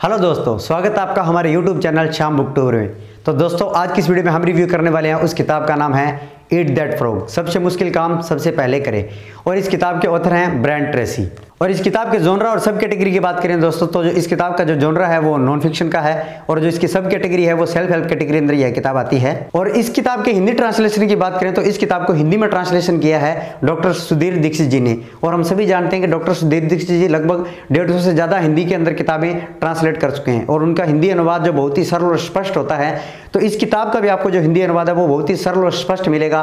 Hello दोस्तों, स्वागत है आपका हमारे YouTube channel Shyam book tour में। तो दोस्तों, आज की इस वीडियो में हम रिव्यू करने वाले हैं उस किताब का नाम है ईट दैट फ्रॉग, सबसे मुश्किल काम सबसे पहले करें। और इस किताब के ऑथर हैं ब्रायन ट्रेसी। और इस किताब के जोनरा और सब कैटेगरी की बात करें दोस्तों, तो जो इस किताब का जो जोनरा है वो नॉन फिक्शन का है, और जो इसकी सब कैटेगरी है वो सेल्फ हेल्प कैटेगरी अंदर यह किताब आती है। और इस किताब के हिंदी ट्रांसलेशन की बात करें तो इस किताब को हिंदी में ट्रांसलेशन किया है डॉक्टर सुधीर दीक्षित जी ने। और हम सभी जानते हैं कि डॉक्टर सुधीर दीक्षित जी लगभग 150 से ज़्यादा हिंदी के अंदर किताबें ट्रांसलेट कर चुके हैं, और उनका हिंदी अनुवाद जो बहुत ही सरल और स्पष्ट होता है। तो इस किताब का भी आपको जो हिंदी अनुवाद है वो बहुत ही सरल और स्पष्ट मिलेगा।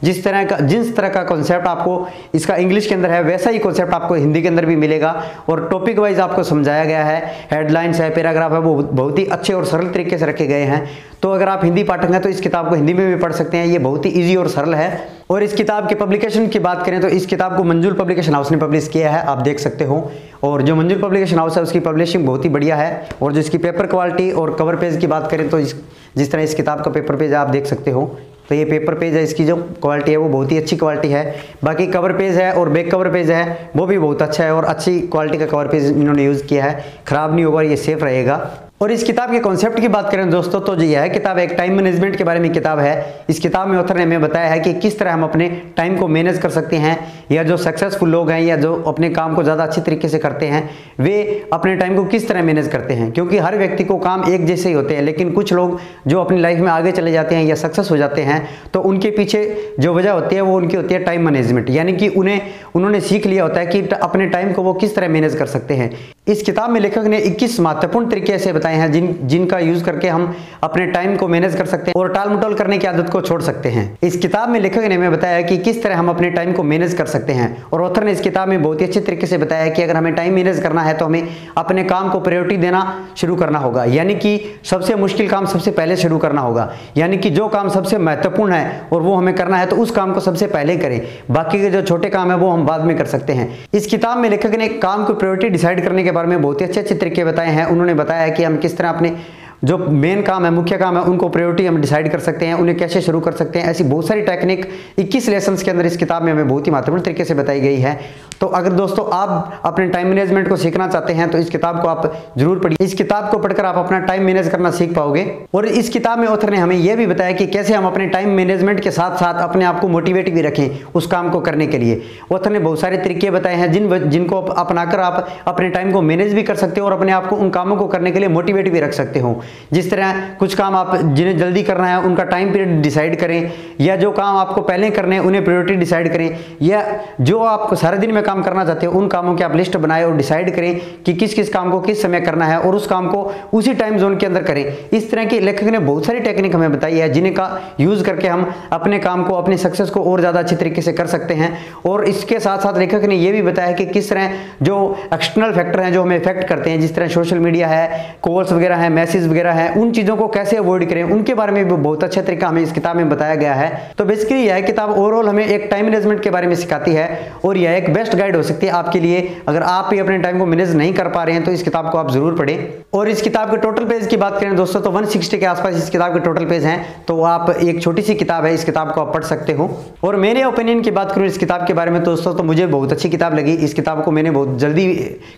जिस तरह का कॉन्सेप्ट आपको इसका इंग्लिश के अंदर है, वैसा ही कॉन्सेप्ट आपको हिंदी के अंदर भी मिलेगा। और टॉपिक वाइज आपको समझाया गया है, हेडलाइंस है, पैराग्राफ है, वो बहुत ही अच्छे और सरल तरीके से रखे गए हैं। तो अगर आप हिंदी पाठक हैं तो इस किताब को हिंदी में भी पढ़ सकते हैं, ये बहुत ही ईजी और सरल है। और इस किताब के पब्लिकेशन की बात करें तो इस किताब को मंजुल पब्लिकेशन हाउस ने पब्लिश किया है, आप देख सकते हो। और जो मंजुल पब्लिकेशन हाउस है उसकी पब्लिशिंग बहुत ही बढ़िया है। और जो इसकी पेपर क्वालिटी और कवर पेज की बात करें तो जिस तरह इस किताब का पेपर पेज आप देख सकते हो, तो ये पेपर पेज है, इसकी जो क्वालिटी है वो बहुत ही अच्छी क्वालिटी है। बाकी कवर पेज है और बैक कवर पेज है वो भी बहुत अच्छा है, और अच्छी क्वालिटी का कवर पेज इन्होंने यूज़ किया है, ख़राब नहीं होगा, ये सेफ रहेगा। और इस किताब के कॉन्सेप्ट की बात करें दोस्तों, तो यह किताब एक टाइम मैनेजमेंट के बारे में किताब है। इस किताब में ऑथर ने हमें बताया है कि किस तरह हम अपने टाइम को मैनेज कर सकते हैं, या जो सक्सेसफुल लोग हैं या जो अपने काम को ज़्यादा अच्छी तरीके से करते हैं वे अपने टाइम को किस तरह मैनेज करते हैं। क्योंकि हर व्यक्ति को काम एक जैसे ही होते हैं, लेकिन कुछ लोग जो अपनी लाइफ में आगे चले जाते हैं या सक्सेस हो जाते हैं, तो उनके पीछे जो वजह होती है वो उनकी होती है टाइम मैनेजमेंट। यानी कि उन्होंने सीख लिया होता है कि अपने टाइम को वो किस तरह मैनेज कर सकते हैं। इस किताब में लेखक ने 21 महत्वपूर्ण तरीके ऐसे बताए हैं जिनका यूज करके हम अपने टाइम को मैनेज कर सकते हैं और टाल मटोल करने की आदत को छोड़ सकते हैं। इस किताब में लेखक ने हमें बताया कि किस तरह हम अपने टाइम को मैनेज कर सकते हैं। और ऑथर ने इस किताब में बहुत ही अच्छे तरीके से बताया कि अगर हमें टाइम मैनेज करना है तो हमें अपने काम को प्रायोरिटी देना शुरू करना होगा। यानी कि सबसे मुश्किल काम सबसे पहले शुरू करना होगा। यानी कि जो काम सबसे महत्वपूर्ण है और वो हमें करना है तो उस काम को सबसे पहले करें, बाकी के जो छोटे काम है वो हम बाद में कर सकते हैं। इस किताब में लेखक ने काम को प्रायोरिटी डिसाइड करने के बारे में बहुत ही अच्छे तरीके बताए हैं। उन्होंने बताया है कि हम किस तरह अपने जो मेन काम है, मुख्य काम है, उनको प्रायोरिटी हम डिसाइड कर सकते हैं, उन्हें कैसे शुरू कर सकते हैं। ऐसी बहुत सारी टेक्निक 21 लेसन्स के अंदर इस किताब में हमें बहुत ही महत्वपूर्ण तरीके से बताई गई है। तो अगर दोस्तों आप अपने टाइम मैनेजमेंट को सीखना चाहते हैं तो इस किताब को आप जरूर पढ़िए। इस किताब को पढ़कर आप अपना टाइम मैनेज करना सीख पाओगे। और इस किताब में ऑथर ने हमें यह भी बताया कि कैसे हम अपने टाइम मैनेजमेंट के साथ साथ अपने आप को मोटिवेट भी रखें उस काम को करने के लिए। ऑथर ने बहुत सारे तरीके बताए हैं जिनको अपनाकर आप अपने टाइम को मैनेज भी कर सकते हो और अपने आप को उन कामों को करने के लिए मोटिवेट भी रख सकते हो। जिस तरह कुछ काम आप जिन्हें जल्दी करना है उनका टाइम पीरियड डिसाइड करें, या जो काम आपको पहले करने हैं उन्हें प्रायोरिटी डिसाइड करें, या जो आप सारे दिन में काम करना चाहते हो उन कामों की आप लिस्ट बनाएं और डिसाइड करें कि किस किस काम को किस समय करना है, और उस काम को उसी टाइम जोन के अंदर करें। इस तरह की लेखक ने बहुत सारी टेक्निक हमें बताई है जिन्हें का यूज करके हम अपने काम को, अपनी सक्सेस को और ज़्यादा अच्छी तरीके से कर सकते हैं। और इसके साथ साथ लेखक ने यह भी बताया कि किस तरह जो एक्सटर्नल फैक्टर हैं जो हमें इफेक्ट करते हैं, जिस तरह सोशल मीडिया है, कॉल्स वगैरह है, मैसेज वगैरह है, उन चीज़ों को कैसे अवॉइड करें, उनके बारे में भी बहुत अच्छा तरीका हमें इस किताब में बताया गया है। तो बेसिकली यह किताब ओवरऑल हमें एक टाइम मैनेजमेंट के बारे में सिखाती है, और यह एक बेस्ट गाइड हो सकती है आपके लिए। अगर आप भी अपने टाइम को मैनेज नहीं कर पा रहे हैं तो इस किताब को आप जरूर पढ़ें। और इस किताब के टोटल पेज की बात करें दोस्तों तो 160 के आसपास इस किताब के टोटल पेज हैं। तो आप एक छोटी सी किताब है, इस किताब को आप पढ़ सकते हो। और मेरे ओपिनियन की बात करूं इस किताब के बारे में दोस्तों, तो मुझे बहुत अच्छी किताब लगी। इस किताब को मैंने बहुत जल्दी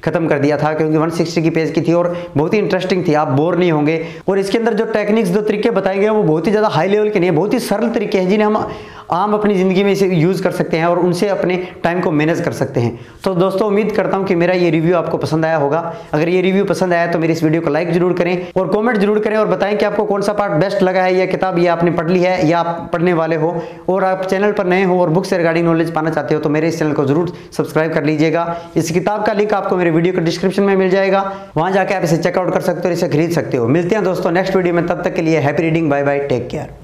खत्म कर दिया था क्योंकि 160 की पेज की थी और बहुत ही इंटरेस्टिंग थी, आप बोर नहीं होंगे। और इसके अंदर जो टेक्निक्स, जो तरीके बताए गए वो बहुत ही ज़्यादा हाई लेवल के नहीं है, बहुत ही सरल तरीके हैं जिन्हें हम आम अपनी ज़िंदगी में इसे यूज़ कर सकते हैं और उनसे अपने टाइम को मैनेज कर सकते हैं। तो दोस्तों, उम्मीद करता हूं कि मेरा ये रिव्यू आपको पसंद आया होगा। अगर ये रिव्यू पसंद आया तो मेरी इस वीडियो को लाइक जरूर करें और कमेंट जरूर करें, और बताएं कि आपको कौन सा पार्ट बेस्ट लगा है। यह किताब ये आपने पढ़ ली है या आप पढ़ने वाले हो, और आप चैनल पर नए हो और बुक से रिगार्डिंग नॉलेज पाना चाहते हो तो मेरे इस चैनल को जरूर सब्सक्राइब कर लीजिएगा। इस किताब का लिंक आपको मेरे वीडियो के डिस्क्रिप्शन में मिल जाएगा, वहाँ जाकर आप इसे चेकआउट कर सकते हो और इसे खरीद सकते हो। मिलते हैं दोस्तों नेक्स्ट वीडियो में, तब तक के लिए happy reading, bye bye, take care.